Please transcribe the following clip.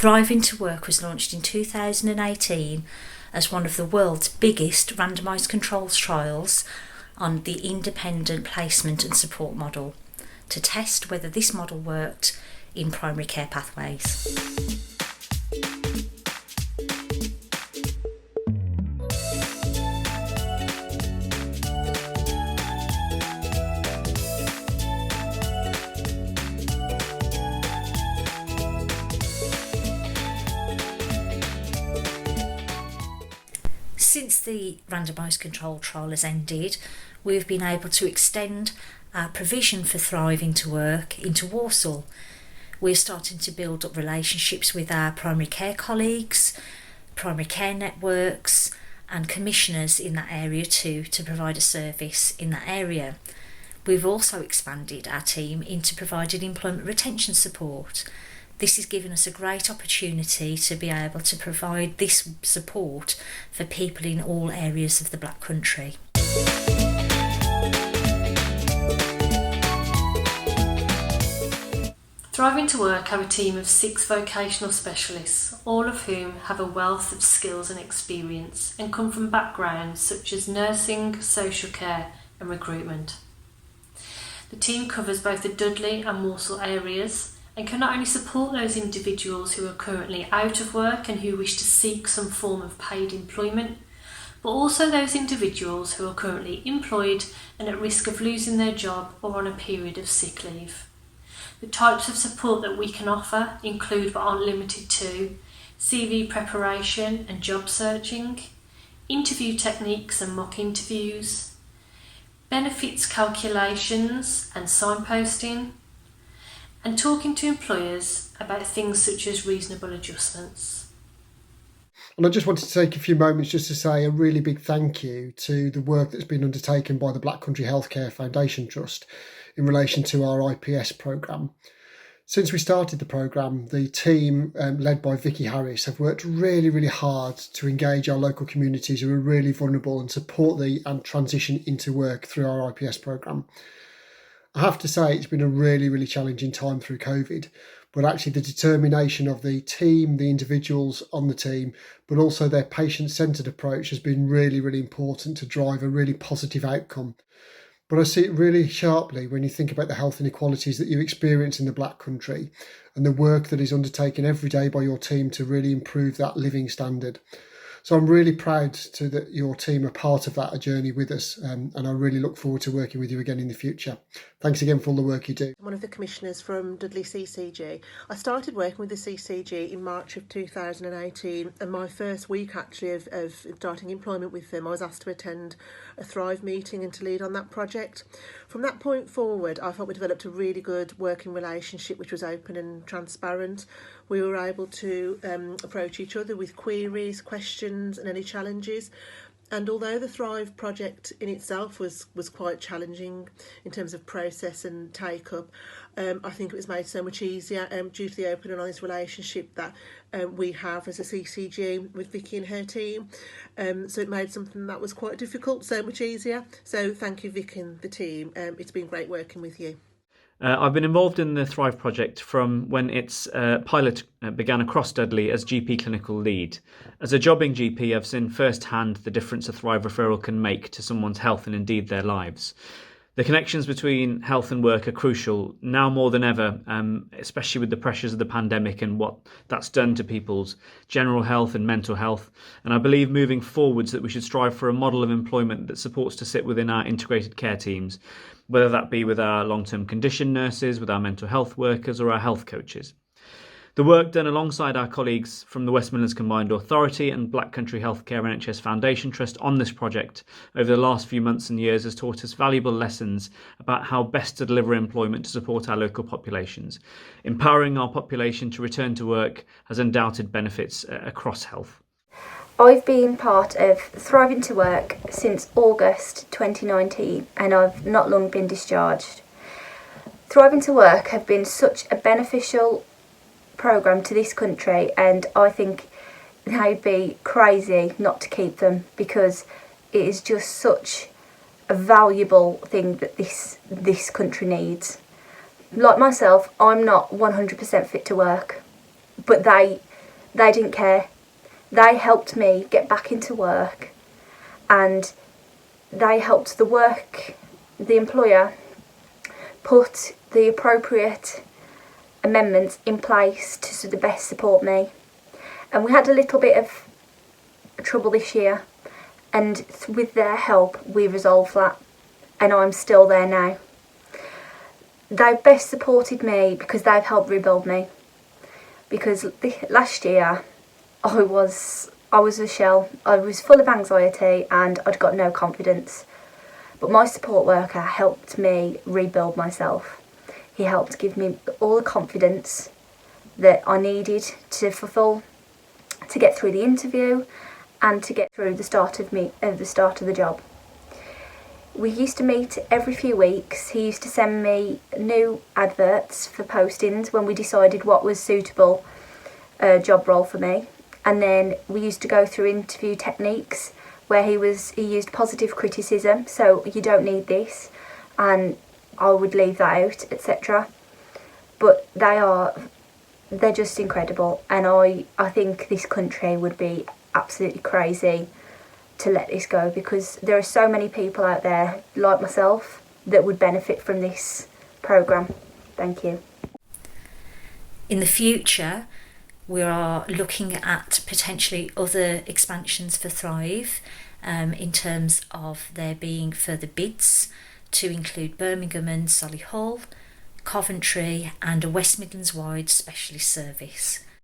Thriving to Work was launched in 2018 as one of the world's biggest randomised controls trials on the independent placement and support model to test whether this model worked in primary care pathways. Since the randomised control trial has ended, we've been able to extend our provision for Thriving to Work into Walsall. We're starting to build up relationships with our primary care colleagues, primary care networks and commissioners in that area too, to provide a service in that area. We've also expanded our team into providing employment retention support. This has given us a great opportunity to be able to provide this support for people in all areas of the Black Country. Thriving to Work have a team of 6 vocational specialists, all of whom have a wealth of skills and experience and come from backgrounds such as nursing, social care and recruitment. The team covers both the Dudley and Walsall areas and can not only support those individuals who are currently out of work and who wish to seek some form of paid employment, but also those individuals who are currently employed and at risk of losing their job or on a period of sick leave. The types of support that we can offer include, but aren't limited to, CV preparation and job searching, interview techniques and mock interviews, benefits calculations and signposting, and talking to employers about things such as reasonable adjustments. And I just wanted to take a few moments just to say a really big thank you to the work that's been undertaken by the Black Country Healthcare Foundation Trust in relation to our IPS programme. Since we started the programme, the team led by Vicky Harris have worked really, really hard to engage our local communities who are really vulnerable and support and transition into work through our IPS programme. I have to say it's been a really, really challenging time through COVID, but actually the determination of the team, the individuals on the team, but also their patient-centred approach has been really, really important to drive a really positive outcome. But I see it really sharply when you think about the health inequalities that you experience in the Black Country and the work that is undertaken every day by your team to really improve that living standard. So I'm really proud that your team are part of that journey with us, and I really look forward to working with you again in the future. Thanks again for all the work you do. I'm one of the commissioners from Dudley CCG. I started working with the CCG in March of 2018, and my first week actually of starting employment with them, I was asked to attend a Thrive meeting and to lead on that project. From that point forward, I felt we developed a really good working relationship which was open and transparent. We were able to approach each other with queries, questions and any challenges. And although the Thrive project in itself was quite challenging in terms of process and take-up, I think it was made so much easier due to the open and honest relationship that we have as a CCG with Vicky and her team. So it made something that was quite difficult so much easier. So thank you, Vicky and the team. It's been great working with you. I've been involved in the Thrive project from when its pilot began across Dudley as GP clinical lead. As a jobbing GP, I've seen firsthand the difference a Thrive referral can make to someone's health and indeed their lives. The connections between health and work are crucial now more than ever, especially with the pressures of the pandemic and what that's done to people's general health and mental health. And I believe moving forwards that we should strive for a model of employment that supports to sit within our integrated care teams, whether that be with our long-term condition nurses, with our mental health workers or our health coaches. The work done alongside our colleagues from the West Midlands Combined Authority and Black Country Healthcare NHS Foundation Trust on this project over the last few months and years has taught us valuable lessons about how best to deliver employment to support our local populations. Empowering our population to return to work has undoubted benefits across health. I've been part of Thriving to Work since August 2019 and I've not long been discharged. Thriving to Work have been such a beneficial programme to this country, and I think they'd be crazy not to keep them because it is just such a valuable thing that this country needs. Like myself, I'm not 100% fit to work, but they they didn't care. They helped me get back into work, and they helped the employer put the appropriate amendments in place to the best support me. And we had a little bit of trouble this year, and with their help we resolved that, and I'm still there now. They've best supported me because they've helped rebuild me, because last year I was a shell. I was full of anxiety and I'd got no confidence. But my support worker helped me rebuild myself. He helped give me all the confidence that I needed to get through the interview and to get through the start of the job. We used to meet every few weeks. He used to send me new adverts for postings when we decided what was suitable job role for me. And then we used to go through interview techniques where he used positive criticism, so you don't need this, and I would leave that out, etc. But they're just incredible, and I think this country would be absolutely crazy to let this go, because there are so many people out there like myself that would benefit from this programme. Thank you. In the future, we are looking at potentially other expansions for Thrive, in terms of there being further bids to include Birmingham and Solihull, Coventry, and a West Midlands wide specialist service.